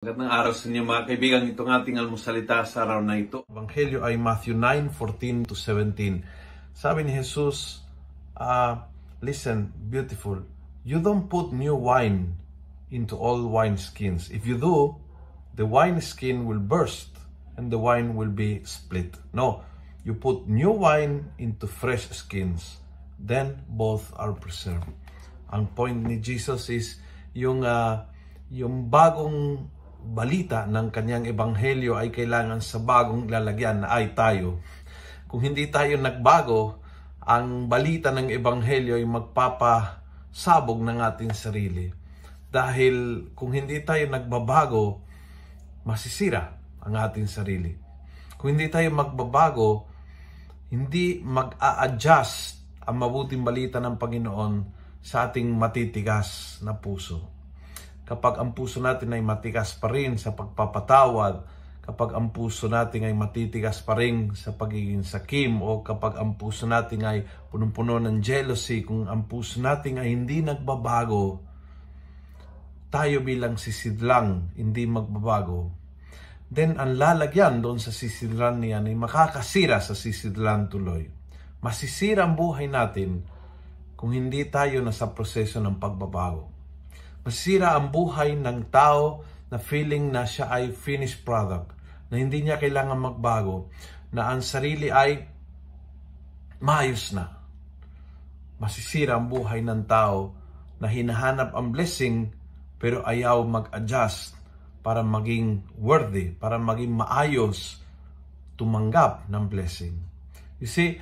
Magandang araw sa inyo mga kaibigan. Itong ating almusalita sa araw na ito. Ebanghelyo ay Matthew 9:14-17. Sabi ni Jesus, listen, beautiful, you don't put new wine into old wineskins. If you do, the wineskin will burst and the wine will be split. No, you put new wine into fresh skins. Then both are preserved. Ang point ni Jesus is yung bagong balita ng kanyang ebanghelyo ay kailangan sa bagong lalagyan na ay tayo. Kung hindi tayo nagbago, ang balita ng ebanghelyo ay magpapasabog ng ating sarili. Dahil kung hindi tayo nagbabago, masisira ang ating sarili. Kung hindi tayo magbabago, hindi mag-a-adjust ang mabuting balita ng Panginoon sa ating matitigas na puso. Kapag ang puso natin ay matigas pa rin sa pagpapatawad, kapag ang puso natin ay matitigas pa rin sa pagiging sakim, o kapag ang puso natin ay punong-puno ng jealousy, kung ang puso natin ay hindi nagbabago, tayo bilang sisidlang hindi magbabago, then ang lalagyan doon sa sisidlan niyan ay makakasira sa sisidlan tuloy. Masisira ang buhay natin kung hindi tayo nasa proseso ng pagbabago. Masisira ang buhay ng tao na feeling na siya ay finished product, na hindi niya kailangan magbago, na ang sarili ay maayos na. Masisira ang buhay ng tao na hinahanap ang blessing pero ayaw mag-adjust para maging worthy, para maging maayos tumanggap ng blessing. You see,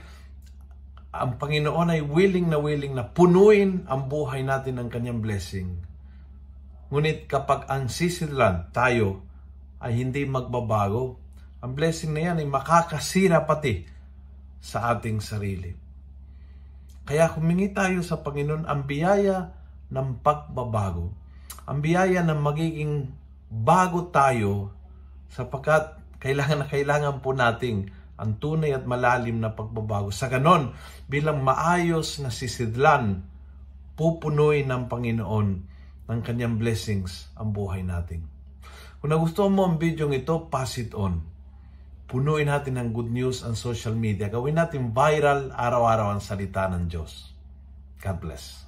ang Panginoon ay willing na punuin ang buhay natin ng kanyang blessing. Ngunit kapag ang sisidlan, tayo, ay hindi magbabago, ang blessing na yan ay makakasira pati sa ating sarili. Kaya humingi tayo sa Panginoon ang biyaya ng pagbabago, ang biyaya ng magiging bago tayo, sapagkat kailangan po nating ang tunay at malalim na pagbabago. Sa ganon, bilang maayos na sisidlan, pupunuin ng Panginoon ng kanyang blessings ang buhay natin. Kung nagustuhan mo ang video ito, pass it on. Punuin natin ng good news ang social media. Gawin natin viral araw-araw ang salita ng Diyos. God bless.